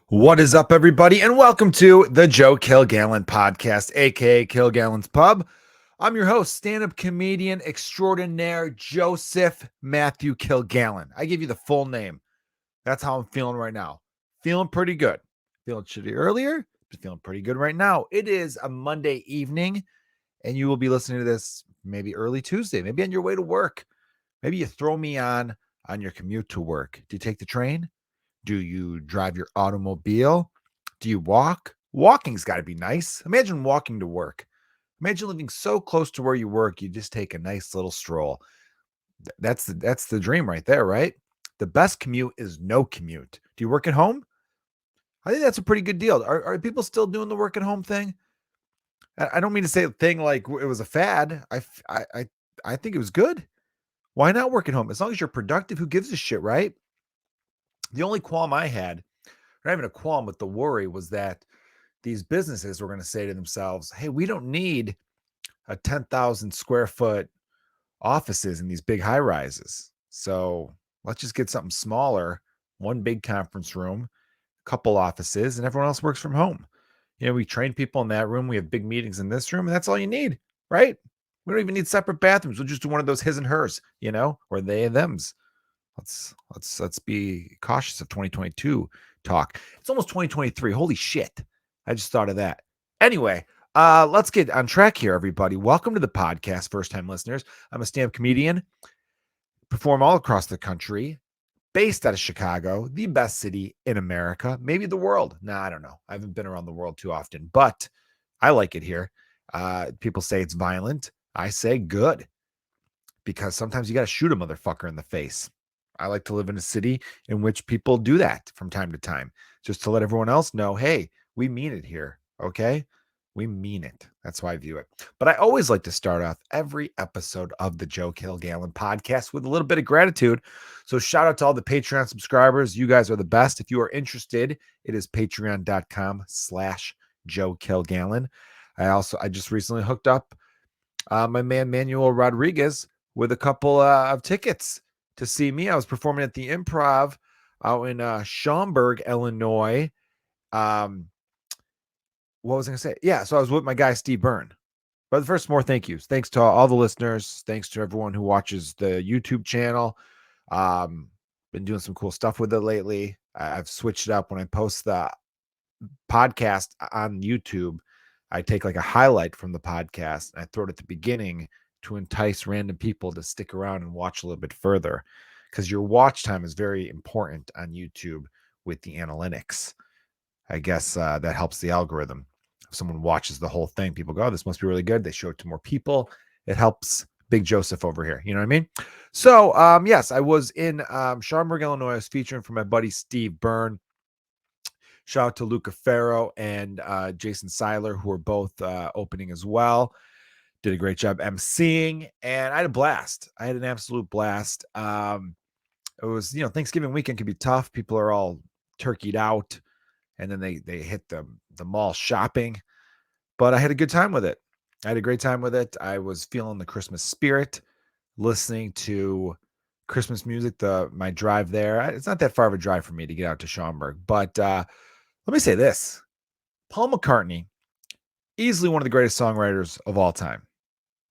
What is up, everybody, and welcome to the Joe Kilgallon podcast, aka Kilgallon's Pub. I'm your host, stand-up comedian extraordinaire Joseph Matthew Kilgallon. I give you the full name. That's how I'm feeling right now. Feeling pretty good. Feeling shitty earlier, but feeling pretty good right now. It is a Monday evening, and you will be listening to this maybe early Tuesday, maybe on your way to work. Maybe you throw me on your commute to work. Do you take the train? Do you drive your automobile? Do you walk? Walking's got to be nice. Imagine walking to work. Imagine living so close to where you work, you just take a nice little stroll. That's the dream right there, right? The best commute is no commute. Do you work at home? I think that's a pretty good deal. Are people still doing the work at home thing? I don't mean to say a thing like it was a fad. I think it was good. Why not work at home? As long as you're productive, who gives a shit, right? The only qualm I had, not even a qualm, but the worry was that these businesses were going to say to themselves, hey, we don't need a 10,000 square foot offices in these big high rises. So let's just get something smaller, one big conference room, a couple offices, and everyone else works from home. You know, we train people in that room. We have big meetings in this room, and that's all you need, right? We don't even need separate bathrooms. We'll just do one of those his and hers, or they and them's. Let's be cautious of 2022 talk. It's almost 2023. Holy shit. I just thought of that. Anyway, let's get on track here, everybody. Welcome to the podcast, first-time listeners. I'm a stand-up comedian, perform all across the country, based out of Chicago, the best city in America, maybe the world. Nah, I don't know. I haven't been around the world too often, but I like it here. People say it's violent. I say good, because sometimes you got to shoot a motherfucker in the face. I like to live in a city in which people do that from time to time, just to let everyone else know, hey, we mean it here, okay? We mean it. That's why I view it. But I always like to start off every episode of the Joe Kilgallon podcast with a little bit of gratitude. So shout out to all the Patreon subscribers. You guys are the best. If you are interested, it is patreon.com/Joe Kilgallon. I just recently hooked up my man Manuel Rodriguez with a couple of tickets to see me. I was performing at the Improv out in Schaumburg, Illinois. What was I going to say? Yeah, so I was with my guy, Steve Byrne. But first, more thank yous. Thanks to all the listeners. Thanks to everyone who watches the YouTube channel. Been doing some cool stuff with it lately. I've switched it up when I post the podcast on YouTube. I take like a highlight from the podcast and I throw it at the beginning to entice random people to stick around and watch a little bit further, because your watch time is very important on YouTube with the analytics. I guess that helps the algorithm. If someone watches the whole thing, people go, oh, this must be really good. They show it to more people. It helps Big Joseph over here. You know what I mean? So, yes, I was in Schaumburg, Illinois. I was featuring for my buddy Steve Byrne. Shout out to Luca Farrow and Jason Seiler, who are both opening as well. Did a great job emceeing, and I had a blast. I had an absolute blast. It was, Thanksgiving weekend can be tough. People are all turkeyed out, and then they hit the mall shopping. But I had a good time with it. I had a great time with it. I was feeling the Christmas spirit, listening to Christmas music. My drive there, it's not that far of a drive for me to get out to Schaumburg. But let me say this: Paul McCartney, easily one of the greatest songwriters of all time.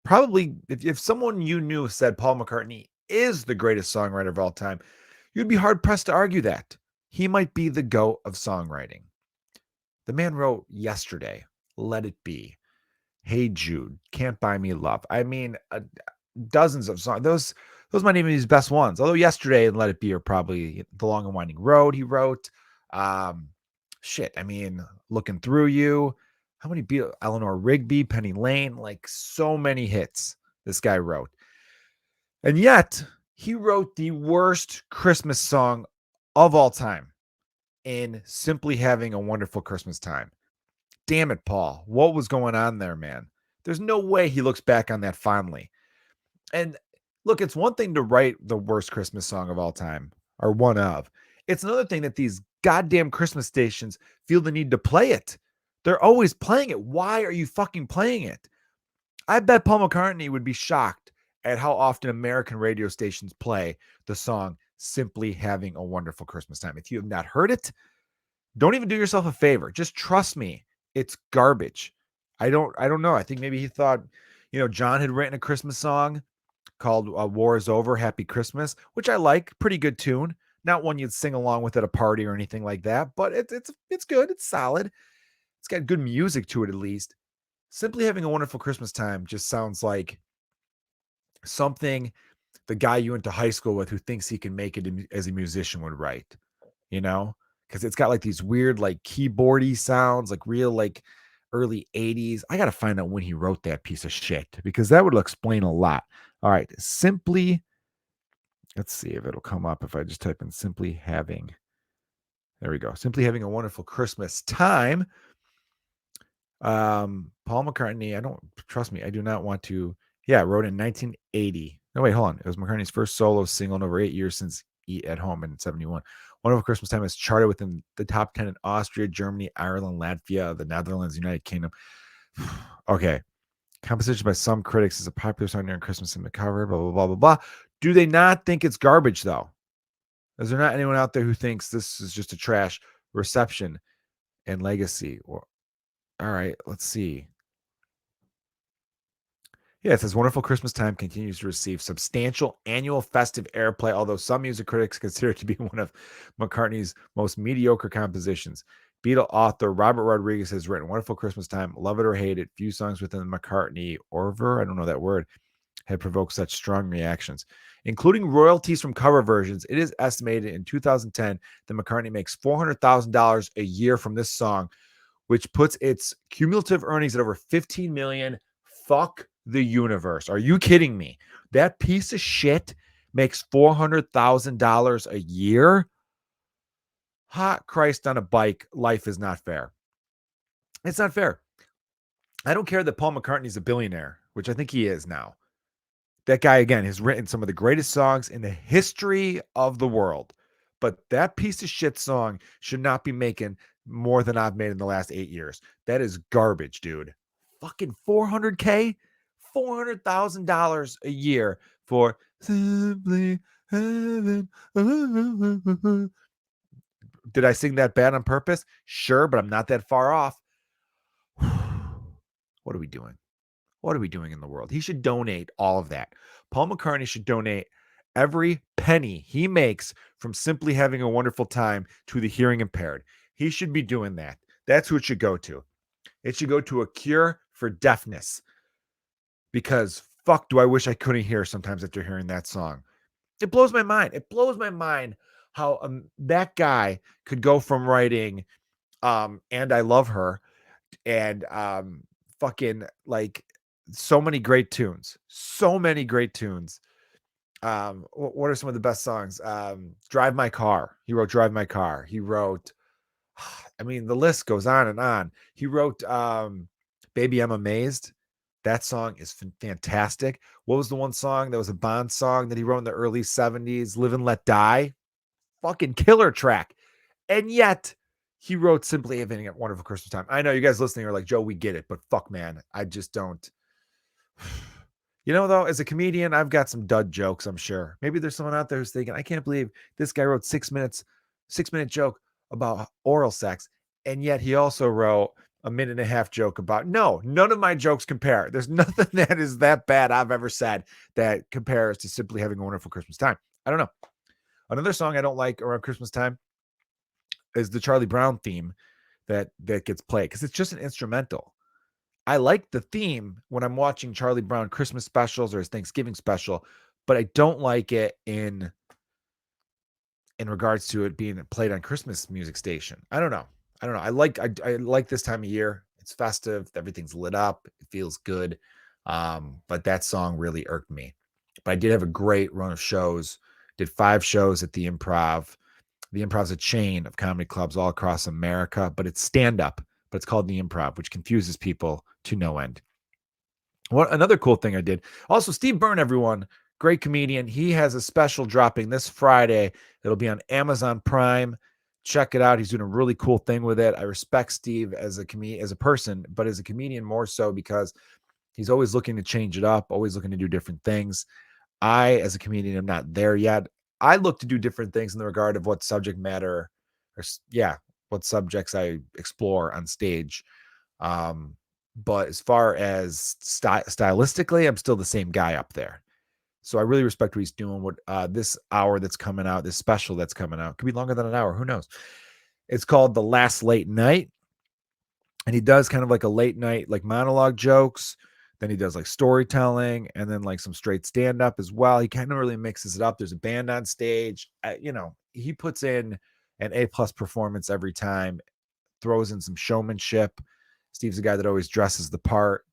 Probably, if someone you knew said Paul McCartney is the greatest songwriter of all time, you'd be hard-pressed to argue that. He might be the GOAT of songwriting. The man wrote Yesterday, Let It Be, Hey Jude, Can't Buy Me Love. I mean, dozens of songs. Those might even be his best ones. Although Yesterday and Let It Be are probably The Long and Winding Road he wrote. Looking Through You. How many Beatles? Eleanor Rigby, Penny Lane, like so many hits this guy wrote. And yet, he wrote the worst Christmas song of all time in Simply Having a Wonderful Christmas Time. Damn it, Paul. What was going on there, man? There's no way he looks back on that fondly. And look, it's one thing to write the worst Christmas song of all time, or one of. It's another thing that these goddamn Christmas stations feel the need to play it. They're always playing it. Why are you fucking playing it? I bet Paul McCartney would be shocked at how often American radio stations play the song Simply Having a Wonderful Christmas Time. If you have not heard it, Don't even do yourself a favor. Just trust me. It's garbage. I don't know. I think maybe he thought, John had written a Christmas song called War is Over, Happy Christmas, which I like. Pretty good tune. Not one you'd sing along with at a party or anything like that, but it's good. It's solid. It's got good music to it at least. Simply Having a Wonderful Christmas Time just sounds like something the guy you went to high school with who thinks he can make it as a musician would write, you know? Because it's got like these weird, like keyboardy sounds, like real, like early 80s. I got to find out when he wrote that piece of shit because that would explain a lot. All right. Let's see if it'll come up if I just type in Simply Having. There we go. Simply Having a Wonderful Christmas Time. Paul McCartney, I don't trust me. I do not want to. Yeah, wrote in 1980. No, wait, hold on. It was McCartney's first solo single in over 8 years since Eat at Home in 71. Wonderful Christmas Time is charted within the top 10 in Austria, Germany, Ireland, Latvia, the Netherlands, United Kingdom. Okay. Composition by some critics is a popular song during Christmas in the cover, blah, blah, blah, blah, blah. Do they not think it's garbage, though? Is there not anyone out there who thinks this is just a trash reception and legacy? Well, all right, let's see. Yeah, it says Wonderful Christmas Time continues to receive substantial annual festive airplay, although some music critics consider it to be one of McCartney's most mediocre compositions. Beatle author Robert Rodriguez has written Wonderful Christmas Time, love it or hate it. Few songs within the McCartney Orver, I don't know that word, had provoked such strong reactions. Including royalties from cover versions, it is estimated in 2010 that McCartney makes $400,000 a year from this song, which puts its cumulative earnings at over 15 million. Fuck the universe. Are you kidding me? That piece of shit makes $400,000 a year? Hot Christ on a bike. Life is not fair. It's not fair. I don't care that Paul McCartney's a billionaire, which I think he is now. That guy, again, has written some of the greatest songs in the history of the world. But that piece of shit song should not be making more than I've made in the last 8 years. That is garbage, dude. Fucking 400K? $400,000 a year for Simply Heaven. Did I sing that bad on purpose? Sure, but I'm not that far off. What are we doing? What are we doing in the world? He should donate all of that. Paul McCartney should donate every penny he makes from Simply Having a Wonderful Time to the hearing impaired. He should be doing that. That's who it should go to. It should go to a cure for deafness. Because fuck, do I wish I couldn't hear sometimes after hearing that song. It blows my mind. It blows my mind how that guy could go from writing And I Love Her and fucking like so many great tunes. So many great tunes. What are some of the best songs? Drive My Car. He wrote Drive My Car. He wrote, I mean, the list goes on and on. He wrote Baby I'm Amazed. That song is fantastic. What was the one song that was a Bond song that he wrote in the early 70s? Live and Let Die. Fucking killer track. And yet he wrote Simply Having a Wonderful Christmas Time. I know you guys listening are like, Joe, we get it, but fuck, man, I just don't. Though, as a comedian, I've got some dud jokes, I'm sure. Maybe there's someone out there who's thinking, I can't believe this guy wrote 6-minute joke about oral sex. And yet he also wrote a minute and a half joke about, no, none of my jokes compare. There's nothing that is that bad I've ever said that compares to Simply Having a Wonderful Christmas Time. I don't know. Another song I don't like around Christmas time is the Charlie Brown theme that gets played because it's just an instrumental. I like the theme when I'm watching Charlie Brown Christmas specials or his Thanksgiving special, but I don't like it in regards to it being played on Christmas music station. I don't know. I like this time of year. It's festive. Everything's lit up. It feels good. But that song really irked me. But I did have a great run of shows. Did 5 shows at the Improv. The Improv's a chain of comedy clubs all across America, but it's stand-up, but it's called the Improv, which confuses people to no end. Another cool thing I did. Also, Steve Byrne, everyone, great comedian. He has a special dropping this Friday. It'll be on Amazon Prime. Check it out. He's doing a really cool thing with it. I respect Steve as a person, but as a comedian more so because he's always looking to change it up, always looking to do different things. I, as a comedian, am not there yet. I look to do different things in the regard of what subject matter, what what subjects I explore on stage. But as far as stylistically, I'm still the same guy up there. So I really respect what he's doing. What this hour that's coming out, this special that's coming out, could be longer than an hour. Who knows? It's called The Last Late Night. And he does kind of like a late night, like monologue jokes. Then he does like storytelling and then like some straight stand up as well. He kind of really mixes it up. There's a band on stage. He puts in an A+ performance every time, throws in some showmanship. Steve's a guy that always dresses the part,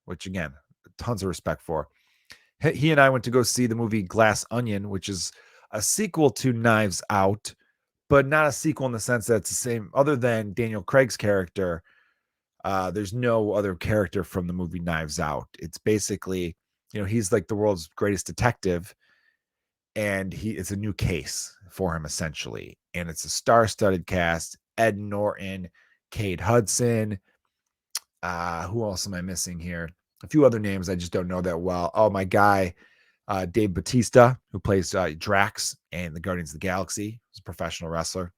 which again, tons of respect for. He and I went to go see the movie Glass Onion, which is a sequel to Knives Out, but not a sequel in the sense that it's the same, other than Daniel Craig's character. There's no other character from the movie Knives Out. It's basically, he's like the world's greatest detective, and it's a new case for him essentially. And it's a star-studded cast: Ed Norton, Kate Hudson. Who else am I missing here? A few other names I just don't know that well. Oh, my guy, Dave Bautista, who plays Drax in the Guardians of the Galaxy. He's a professional wrestler.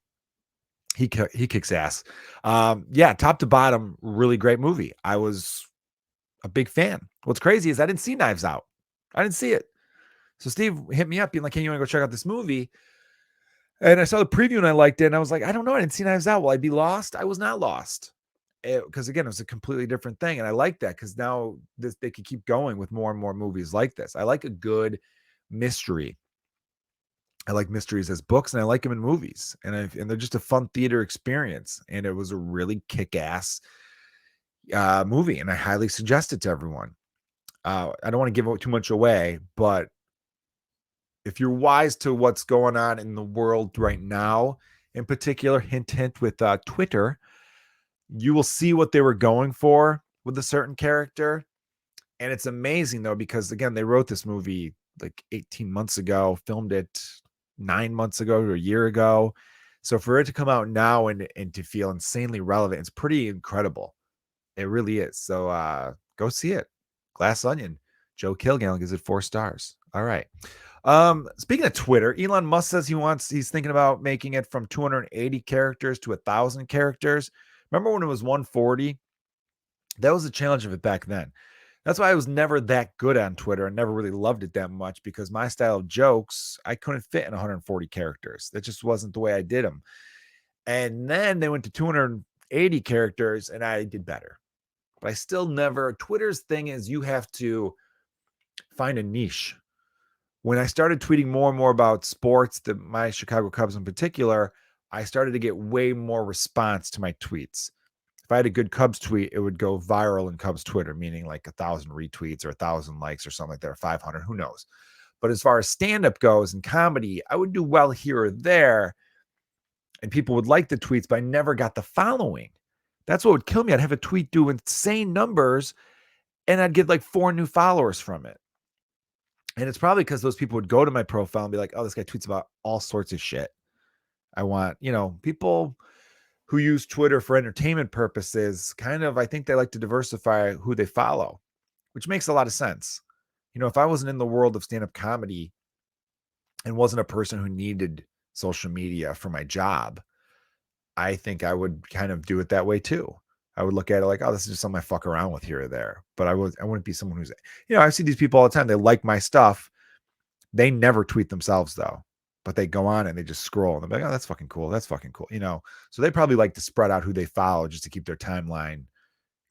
He kicks ass. Top to bottom, really great movie. I was a big fan. What's crazy is I didn't see Knives Out. I didn't see it. So Steve hit me up being like, hey, you want to go check out this movie? And I saw the preview and I liked it. And I was like, I don't know. I didn't see Knives Out. Will I be lost? I was not lost. Because again, it was a completely different thing. And I like that because now they could keep going with more and more movies like this. I like a good mystery. I like mysteries as books, and I like them in movies, and they're just a fun theater experience. And it was a really kick-ass movie, and I highly suggest it to everyone. I don't want to give too much away, but if you're wise to what's going on in the world right now, in particular, hint, hint, with Twitter, you will see what they were going for with a certain character. And it's amazing, though, because, again, they wrote this movie like 18 months ago, filmed it 9 months ago or a year ago. So for it to come out now and to feel insanely relevant, it's pretty incredible. It really is. So go see it. Glass Onion. Joe Kilgallon gives it 4 stars. All right. Speaking of Twitter, Elon Musk says he's thinking about making it from 280 characters to 1,000 characters. Remember when it was 140? That was the challenge of it back then. That's why I was never that good on Twitter and never really loved it that much, because my style of jokes, I couldn't fit in 140 characters. That just wasn't the way I did them. And then they went to 280 characters and I did better. But I still never, Twitter's thing is you have to find a niche. When I started tweeting more and more about sports, my Chicago Cubs in particular, I started to get way more response to my tweets. If I had a good Cubs tweet, it would go viral in Cubs Twitter, meaning like 1,000 retweets or 1,000 likes or something like that, or 500, who knows. But as far as stand-up goes and comedy, I would do well here or there, and people would like the tweets, but I never got the following. That's what would kill me. I'd have a tweet do insane numbers, and I'd get like 4 new followers from it. And it's probably because those people would go to my profile and be like, oh, this guy tweets about all sorts of shit. I want, people who use Twitter for entertainment purposes, I think they like to diversify who they follow, which makes a lot of sense. If I wasn't in the world of stand-up comedy and wasn't a person who needed social media for my job, I think I would kind of do it that way too. I would look at it like, oh, this is just something I fuck around with here or there. But I wouldn't be someone who's, I see these people all the time. They like my stuff. They never tweet themselves though, but they go on and they just scroll and they're like, oh, that's fucking cool. That's fucking cool. So they probably like to spread out who they follow just to keep their timeline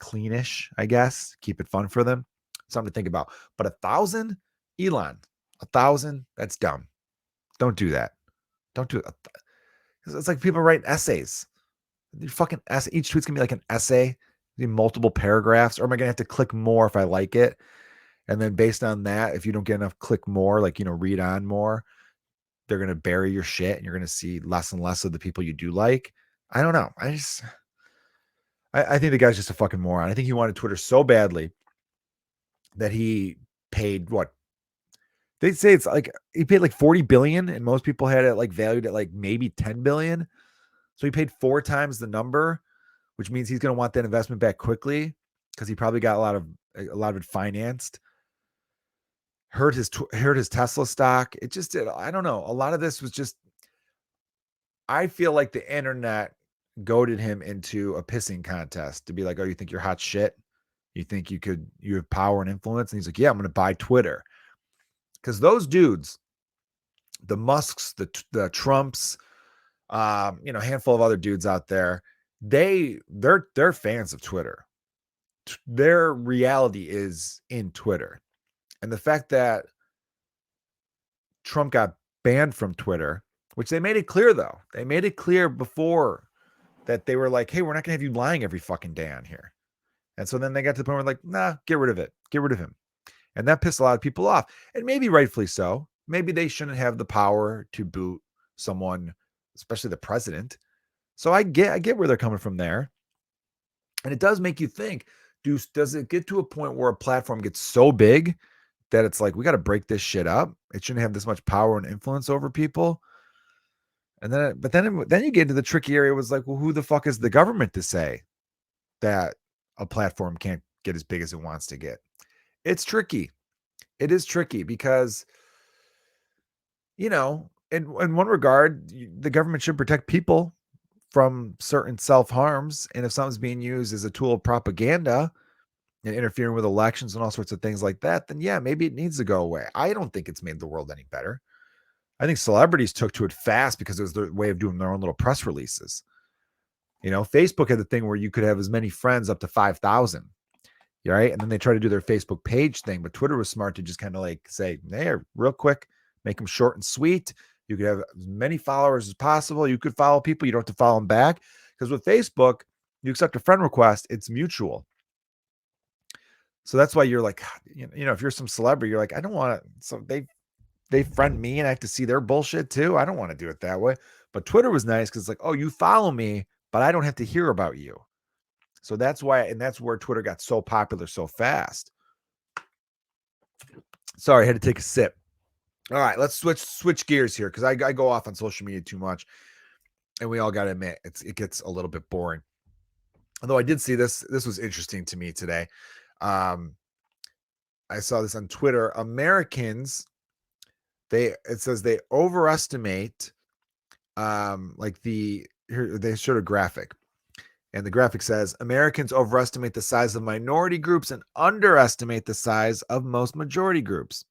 cleanish, I guess, keep it fun for them. Something to think about. But 1,000, Elon, 1,000, that's dumb. Don't do that. Don't do it. It's like people write essays. Fucking essay. Each tweet's gonna be like an essay, multiple paragraphs. Or am I gonna have to click more if I like it? And then based on that, if you don't get enough click more, like, read on more, they're gonna bury your shit and you're gonna see less and less of the people you do like. I don't know. I think the guy's just a fucking moron. I think he wanted Twitter so badly that he paid what? They say it's like he paid like 40 billion, and most people had it like valued at like maybe 10 billion. So he paid 4 times the number, which means he's going to want that investment back quickly because he probably got a lot of it financed. Hurt his Tesla stock. It just did. I don't know. A lot of this was just, I feel like the internet goaded him into a pissing contest to be like, oh, you think you're hot shit? You think you have power and influence? And he's like, yeah, I'm going to buy Twitter. Because those dudes, the Musks, the Trumps, a handful of other dudes out there, they're fans of Twitter. Their reality is in Twitter. And the fact that Trump got banned from Twitter, which they made it clear, though. They made it clear before that they were like, hey, we're not going to have you lying every fucking day on here. And so then they got to the point where like, nah, get rid of it. Get rid of him. And that pissed a lot of people off. And maybe rightfully so. Maybe they shouldn't have the power to boot someone, especially the president. So I get where they're coming from there. And it does make you think, does it get to a point where a platform gets so big that it's like, we got to break this shit up? It shouldn't have this much power and influence over people. And then you get into the tricky area. Was like, well, who the fuck is the government to say that a platform can't get as big as it wants to get? It's tricky. It is tricky because, in one regard, the government should protect people from certain self-harms. And if something's being used as a tool of propaganda and interfering with elections and all sorts of things like that, then yeah, maybe it needs to go away. I don't think it's made the world any better. I think celebrities took to it fast because it was their way of doing their own little press releases. Facebook had the thing where you could have as many friends up to 5,000, right? And then they try to do their Facebook page thing, but Twitter was smart to just kind of like say, hey, real quick, make them short and sweet. You could have as many followers as possible. You could follow people. You don't have to follow them back. Because with Facebook, you accept a friend request, it's mutual. So that's why you're like, if you're some celebrity, you're like, I don't want to. So they friend me and I have to see their bullshit too. I don't want to do it that way. But Twitter was nice because it's like, oh, you follow me, but I don't have to hear about you. So that's why, and that's where Twitter got so popular so fast. Sorry, I had to take a sip. All right, let's switch gears here because I go off on social media too much, and we all got to admit it gets a little bit boring. Although I did see this was interesting to me today. I saw this on Twitter. Americans, it says they overestimate, they showed a graphic, and the graphic says Americans overestimate the size of minority groups and underestimate the size of most majority groups.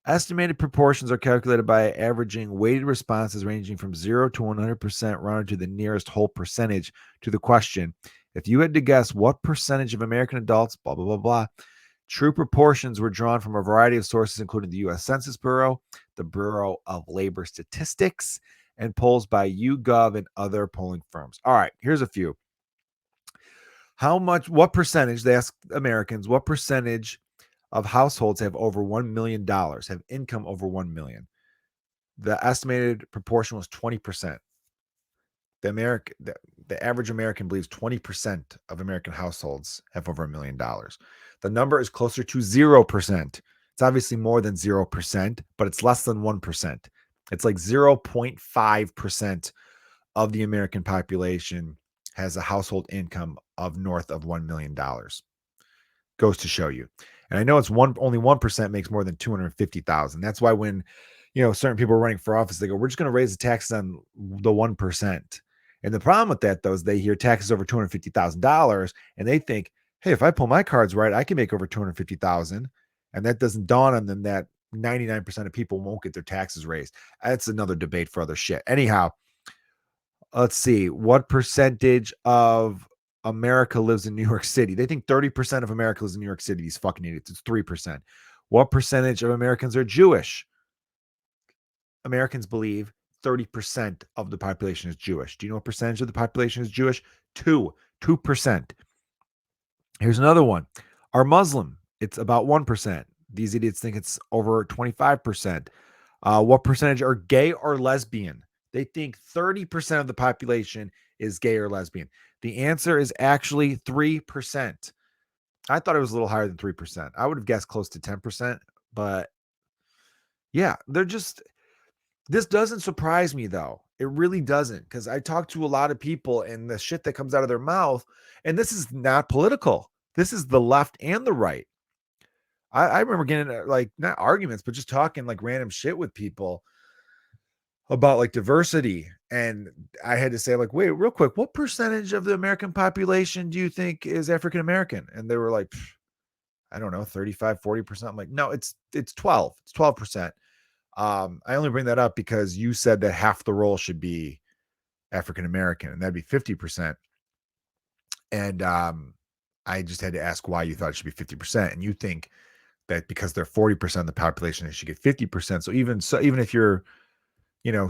Estimated proportions are calculated by averaging weighted responses ranging from 0 to 100% rounded to the nearest whole percentage to the question. If you had to guess what percentage of American adults, blah, blah, blah, blah, true proportions were drawn from a variety of sources, including the U.S. Census Bureau, the Bureau of Labor Statistics, and polls by YouGov and other polling firms. All right, here's a few. What percentage, they asked Americans, what percentage of households have over $1 million, have income over 1 million? The estimated proportion was 20%. The average American believes 20% of American households have over $1 million. The number is closer to 0%. It's obviously more than 0%, but it's less than 1%. It's like 0.5% of the American population has a household income of north of $1 million. Goes to show you. And I know only 1% makes more than 250,000. That's why when, certain people are running for office, they go, we're just going to raise the taxes on the 1%. And the problem with that, though, is they hear taxes over $250,000 and they think, hey, if I pull my cards right, I can make over 250,000. And that doesn't dawn on them that 99% of people won't get their taxes raised. That's another debate for other shit. Anyhow, let's see. What percentage of America lives in New York City? They think 30% of America lives in New York City. These fucking idiots. It's 3%. What percentage of Americans are Jewish? Americans believe 30% of the population is Jewish. Do you know what percentage of the population is Jewish? 2%. Here's another one. Are Muslim? It's about 1%. These idiots think it's over 25%. What percentage are gay or lesbian? They think 30% of the population is gay or lesbian. The answer is actually 3%. I thought it was a little higher than 3%. I would have guessed close to 10%, but yeah, this doesn't surprise me though. It really doesn't, because I talk to a lot of people and the shit that comes out of their mouth, and this is not political. This is the left and the right. I remember getting like not arguments, but just talking like random shit with people. about like diversity. And I had to say, like, wait, real quick, what percentage of the American population do you think is African American? And they were like, I don't know, 35, 40%. I'm like, no, it's 12. It's 12%. I only bring that up because you said that half the role should be African American, and that'd be 50%. And I just had to ask why you thought it should be 50%. And you think that because they're 40% of the population, they should get 50%. So even if you're,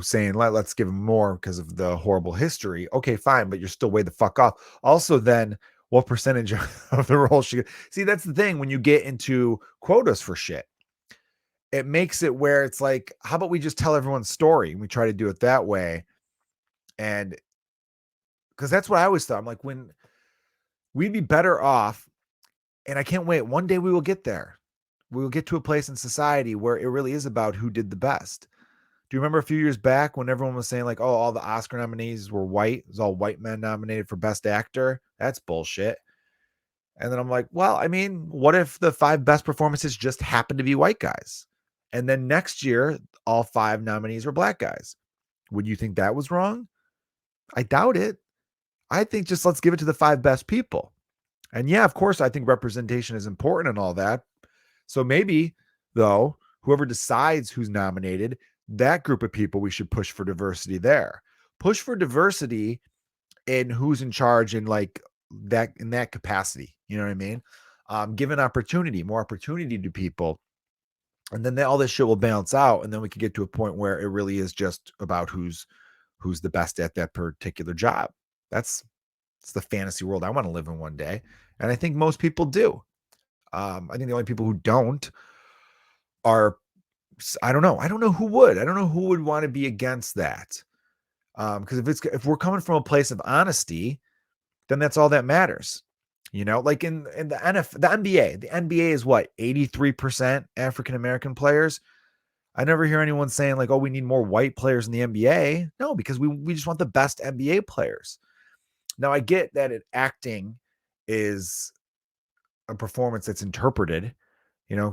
saying let's give them more because of the horrible history, okay, fine, but you're still way the fuck off. Also, then what percentage of the role should see? That's the thing when you get into quotas for shit. It makes it where it's like, how about we just tell everyone's story and we try to do it that way? And because that's what I always thought. I'm like, when we'd be better off, and I can't wait. One day we will get there. We will get to a place in society where it really is about who did the best. Do you remember a few years back when everyone was saying like, oh, all the Oscar nominees were white? It was all white men nominated for best actor. That's bullshit. And then I'm like, well, I mean, what if the 5 best performances just happen to be white guys? And then next year, all 5 nominees were black guys. Would you think that was wrong? I doubt it. I think just let's give it to the 5 best people. And yeah, of course, I think representation is important and all that. So maybe, though, whoever decides who's nominated, that group of people, we should push for diversity there. Push for diversity in who's in charge in like that in that capacity. You know what I mean? Give an opportunity, more opportunity to people. And then all this shit will balance out. And then we could get to a point where it really is just about who's the best at that particular job. It's the fantasy world I want to live in one day. And I think most people do. I think the only people who don't are, I don't know. I don't know who would. I don't know who would want to be against that. Because if we're coming from a place of honesty, then that's all that matters. Like in the NBA, the NBA is what, 83% African American players. I never hear anyone saying like, oh, we need more white players in the NBA. No, because we just want the best NBA players. Now I get that acting is a performance that's interpreted,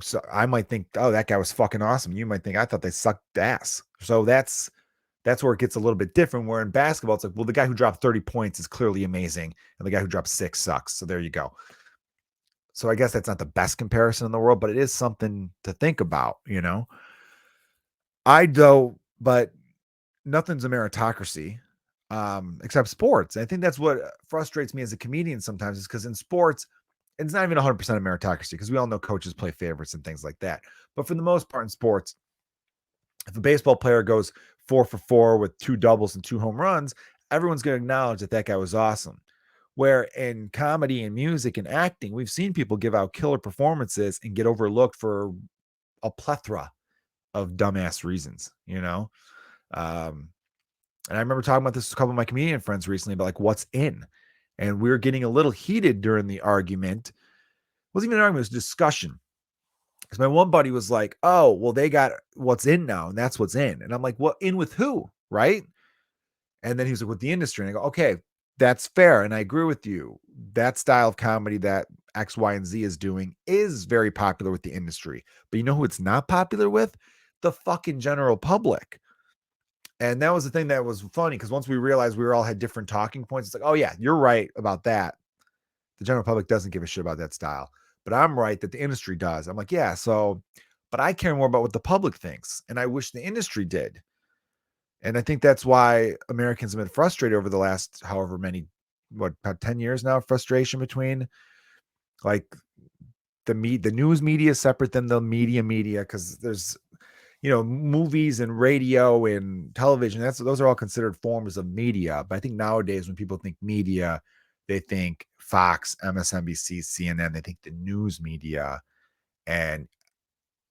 so I might think, oh, that guy was fucking awesome. You might think, I thought they sucked ass. So that's where it gets a little bit different, where in basketball, it's like, well, the guy who dropped 30 points is clearly amazing, and the guy who dropped 6 sucks. So there you go. So I guess that's not the best comparison in the world, but it is something to think about, but nothing's a meritocracy, except sports. I think that's what frustrates me as a comedian sometimes, is because in sports, it's not even 100% of meritocracy, because we all know coaches play favorites and things like that. But for the most part in sports, if a baseball player goes 4 for 4 with 2 doubles and 2 home runs, everyone's going to acknowledge that guy was awesome. Where in comedy and music and acting, we've seen people give out killer performances and get overlooked for a plethora of dumbass reasons, and I remember talking about this with a couple of my comedian friends recently about like what's in. And we were getting a little heated during the argument. It wasn't even an argument, it was a discussion. Because my one buddy was like, oh, well, they got what's in now, and that's what's in. And I'm like, what, in with who? Right. And then he was like, with the industry. And I go, okay, that's fair. And I agree with you. That style of comedy that X, Y, and Z is doing is very popular with the industry. But you know who it's not popular with? The fucking general public. And that was the thing that was funny, because once we realized we all had different talking points, it's like, oh yeah, you're right about that. The general public doesn't give a shit about that style, but I'm right that the industry does. I'm like, yeah, but I care more about what the public thinks, and I wish the industry did. And I think that's why Americans have been frustrated over the last however many, about 10 years now, frustration between like the news media separate than the media, because there's movies and radio and television, those are all considered forms of media. But I think nowadays when people think media, they think Fox, MSNBC, CNN, they think the news media. And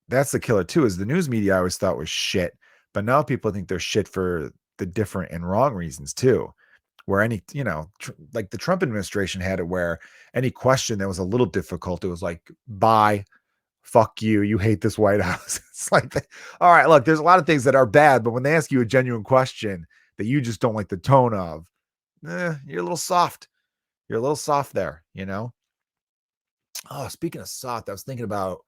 that's the killer too, is the news media I always thought was shit. But now people think they're shit for the different and wrong reasons too. Where any, like the Trump administration had it where any question that was a little difficult, it was like, bye, fuck you, you hate this White House. It's like, all right, look, there's a lot of things that are bad, but when they ask you a genuine question that you just don't like the tone of, you're a little soft. You're a little soft there, Oh, speaking of soft, I was thinking about,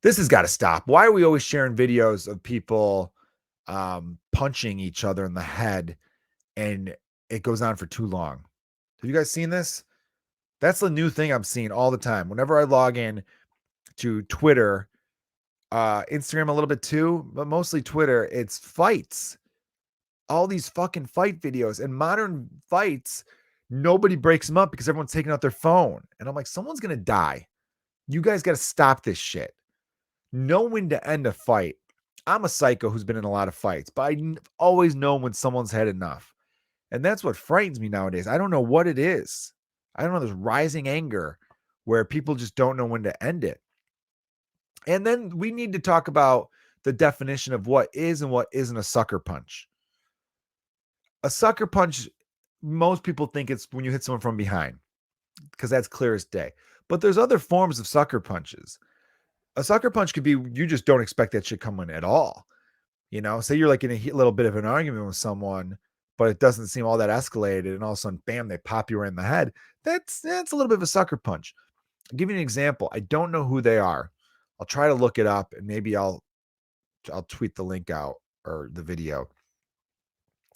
this has got to stop. Why are we always sharing videos of people punching each other in the head, and it goes on for too long. Have you guys seen this? That's the new thing I'm seeing all the time. Whenever I log in to Twitter, Instagram a little bit too, but mostly Twitter, it's fights. All these fucking fight videos, and modern fights, nobody breaks them up because everyone's taking out their phone. And I'm like, someone's going to die. You guys got to stop this shit. Know when to end a fight. I'm a psycho who's been in a lot of fights, but I always know when someone's had enough. And that's what frightens me nowadays. I don't know what it is. I don't know, this rising anger where people just don't know when to end it. And then we need to talk about the definition of what is and what isn't a sucker punch. A sucker punch, most people think it's when you hit someone from behind because that's clear as day. But there's other forms of sucker punches. A sucker punch could be you just don't expect that shit coming at all. You know, say you're like in a little bit of an argument with someone, but it doesn't seem all that escalated, and all of a sudden, bam, they pop you right in the head. That's a little bit of a sucker punch. I'll give you an example. I don't know who they are. I'll try to look it up, and maybe I'll tweet the link out or the video.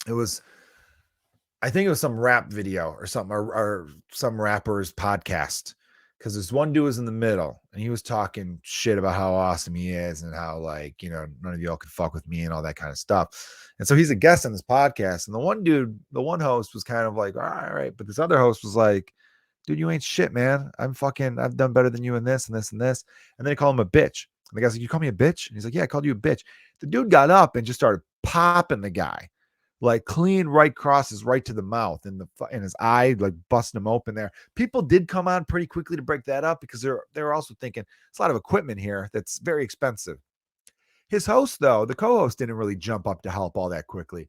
I think it was some rap video or something, or some rapper's podcast. Because this one dude was in the middle and he was talking shit about how awesome he is and how, like, you know, none of y'all could fuck with me and all that kind of stuff. And so he's a guest on this podcast. And the one host was kind of like, all right. But this other host was like, dude, you ain't shit, man. I've done better than you in this and this and this. And then they call him a bitch. And the guy's like, you call me a bitch? And he's like, yeah, I called you a bitch. The dude got up and just started popping the guy. Like clean right crosses right to the mouth and his eye, like busting him open there. People did come on pretty quickly to break that up because they were also thinking it's a lot of equipment here that's very expensive. His host, though, the co-host, didn't really jump up to help all that quickly.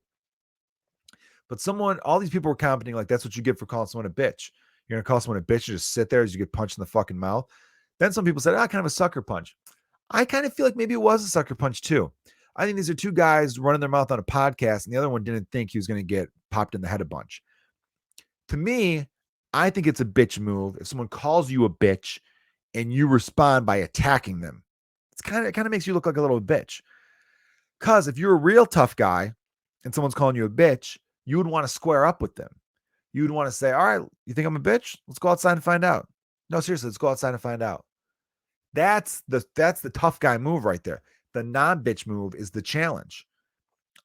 But all these people were commenting like, that's what you get for calling someone a bitch. You're gonna call someone a bitch and just sit there as you get punched in the fucking mouth. Then some people said, kind of a sucker punch. I kind of feel like maybe it was a sucker punch too. I think these are two guys running their mouth on a podcast, and the other one didn't think he was going to get popped in the head a bunch. To me, I think it's a bitch move if someone calls you a bitch and you respond by attacking them. It kind of makes you look like a little bitch. Because if you're a real tough guy and someone's calling you a bitch, you would want to square up with them. You would want to say, all right, you think I'm a bitch? Let's go outside and find out. No, seriously, let's go outside and find out. That's the tough guy move right there. The non-bitch move is the challenge.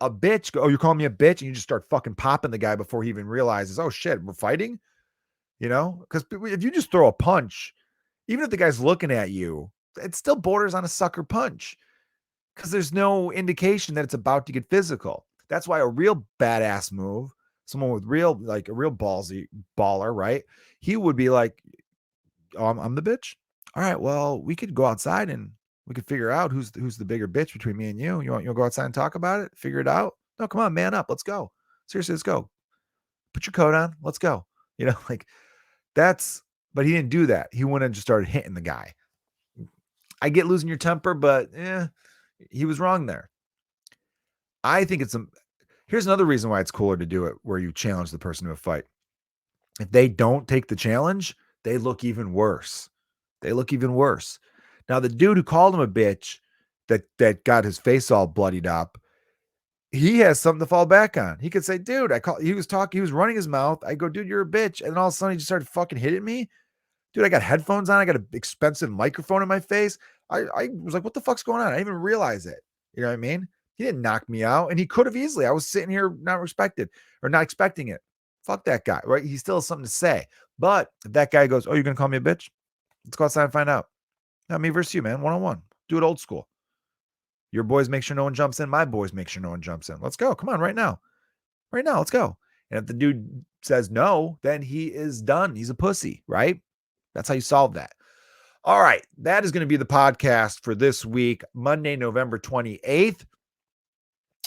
A bitch, you're calling me a bitch, and you just start fucking popping the guy before he even realizes, oh shit, we're fighting? You know? Because if you just throw a punch, even if the guy's looking at you, it still borders on a sucker punch because there's no indication that it's about to get physical. That's why a real badass move, someone with a real ballsy baller, right? He would be like, oh, I'm the bitch? All right, well, we could go outside and we could figure out who's the bigger bitch between me and you. You want to go outside and talk about it? Figure it out? No, come on, man up. Let's go. Seriously, let's go. Put your coat on. Let's go. You know, like but he didn't do that. He went and just started hitting the guy. I get losing your temper, but he was wrong there. I think here's another reason why it's cooler to do it where you challenge the person to a fight. If they don't take the challenge, they look even worse. Now, the dude who called him a bitch that got his face all bloodied up, he has something to fall back on. He could say, dude, he was running his mouth. I go, dude, you're a bitch. And then all of a sudden he just started fucking hitting me. Dude, I got headphones on. I got an expensive microphone in my face. I was like, what the fuck's going on? I didn't even realize it. You know what I mean? He didn't knock me out, and he could have easily. I was sitting here not expecting it. Fuck that guy, right? He still has something to say. But if that guy goes, oh, you're going to call me a bitch? Let's go outside and find out. Not me versus you, man. One-on-one. Do it old school. Your boys make sure no one jumps in. My boys make sure no one jumps in. Let's go. Come on, right now. Right now, let's go. And if the dude says no, then he is done. He's a pussy, right? That's how you solve that. All right. That is going to be the podcast for this week, Monday, November 28th.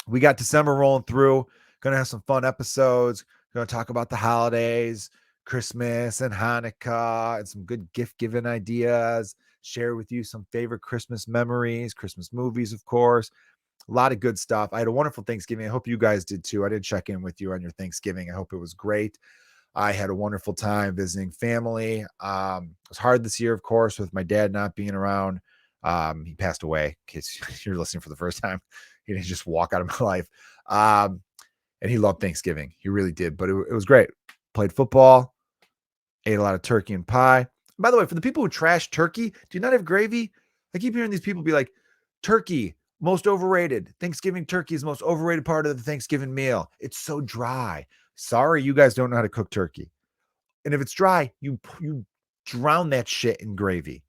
We got December rolling through. Going to have some fun episodes. Going to talk about the holidays, Christmas and Hanukkah, and some good gift giving ideas. Share with you some favorite Christmas memories, Christmas movies, of course. A lot of good stuff. I had a wonderful Thanksgiving. I hope you guys did too. I did check in with you on your Thanksgiving. I hope it was great. I had a wonderful time visiting family. It was hard this year, of course, with my dad not being around. He passed away, in case you're listening for the first time. He didn't just walk out of my life. And he loved Thanksgiving. He really did. But it was great. Played football, ate a lot of turkey and pie. By the way, for the people who trash turkey, do you not have gravy? I keep hearing these people be like, turkey, most overrated. Thanksgiving turkey is the most overrated part of the Thanksgiving meal. It's so dry. Sorry, you guys don't know how to cook turkey. And if it's dry, you drown that shit in gravy.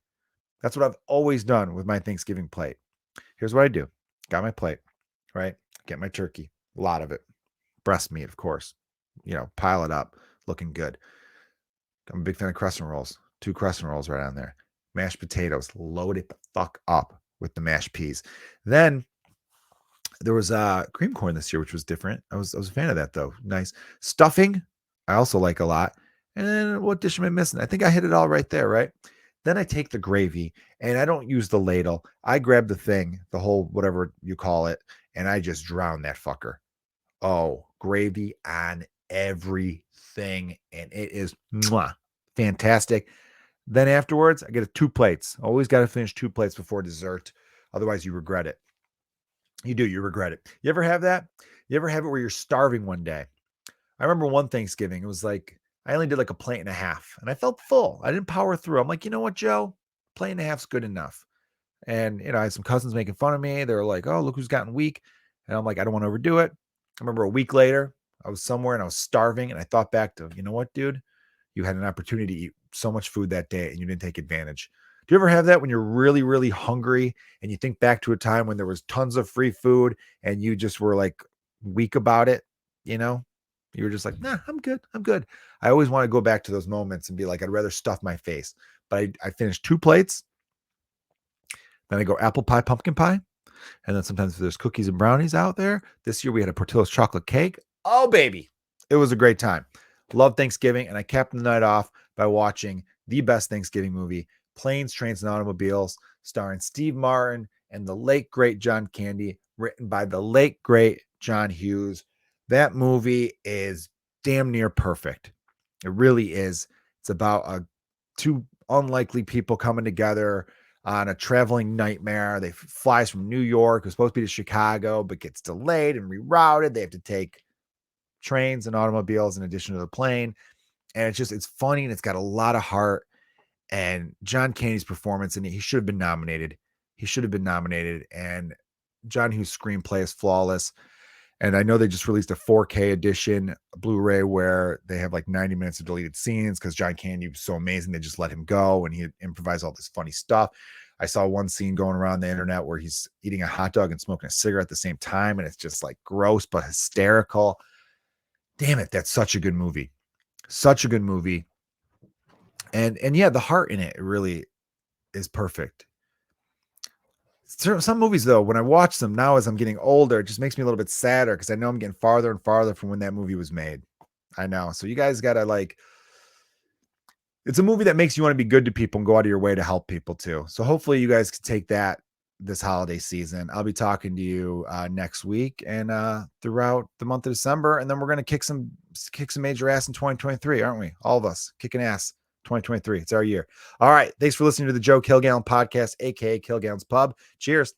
That's what I've always done with my Thanksgiving plate. Here's what I do. Got my plate, right? Get my turkey, a lot of it. Breast meat, of course. Pile it up, looking good. I'm a big fan of crescent rolls. 2 crescent rolls right on there. Mashed potatoes, load it the fuck up with the mashed peas. Then there was cream corn this year, which was different. I was a fan of that though. Nice stuffing. I also like a lot. And then what dish am I missing? I think I hit it all right there, right? Then I take the gravy and I don't use the ladle. I grab the thing, the whole whatever you call it, and I just drown that fucker. Oh, gravy on everything. And it is fantastic. Then afterwards, I get 2 plates. Always got to finish 2 plates before dessert. Otherwise, you regret it. You regret it. You ever have that? You ever have it where you're starving one day? I remember one Thanksgiving, it was like, I only did like a plate and a half and I felt full. I didn't power through. I'm like, you know what, Joe? Plate and a half's good enough. And, I had some cousins making fun of me. They were like, oh, look who's gotten weak. And I'm like, I don't want to overdo it. I remember a week later, I was somewhere and I was starving. And I thought back to, you know what, dude? You had an opportunity to eat so much food that day and you didn't take advantage. Do you ever have that when you're really, really hungry and you think back to a time when there was tons of free food and you just were like weak about it? You were just like, nah, I'm good. I'm good. I always want to go back to those moments and be like, I'd rather stuff my face. But I finished 2 plates. Then I go apple pie, pumpkin pie. And then sometimes there's cookies and brownies out there. This year we had a Portillo's chocolate cake. Oh, baby. It was a great time. Love Thanksgiving. And I capped the night off by watching the best Thanksgiving movie, Planes, Trains, and Automobiles, starring Steve Martin and the late, great John Candy, written by the late, great John Hughes. That movie is damn near perfect. It really is. It's about 2 unlikely people coming together on a traveling nightmare. They flies from New York. It was supposed to be to Chicago, but gets delayed and rerouted. They have to take trains and automobiles in addition to the plane. And it's funny and it's got a lot of heart. And John Candy's performance, and he should have been nominated. And John Hughes' screenplay is flawless. And I know they just released a 4K edition Blu-ray where they have like 90 minutes of deleted scenes because John Candy was so amazing. They just let him go and he improvised all this funny stuff. I saw one scene going around the internet where he's eating a hot dog and smoking a cigarette at the same time. And it's just like gross, but hysterical. Damn it. That's such a good movie. Such a good movie. And yeah, the heart in it really is perfect. Some movies, though, when I watch them now as I'm getting older, it just makes me a little bit sadder because I know I'm getting farther and farther from when that movie was made. I know. So you guys got to it's a movie that makes you want to be good to people and go out of your way to help people too. So hopefully you guys can take that this holiday season. I'll be talking to you next week and throughout the month of December. And then we're going to kick some major ass in 2023, aren't we? All of us kicking ass. 2023. It's our year. All right. Thanks for listening to the Joe Kilgallon podcast, aka Kilgallon's Pub. Cheers.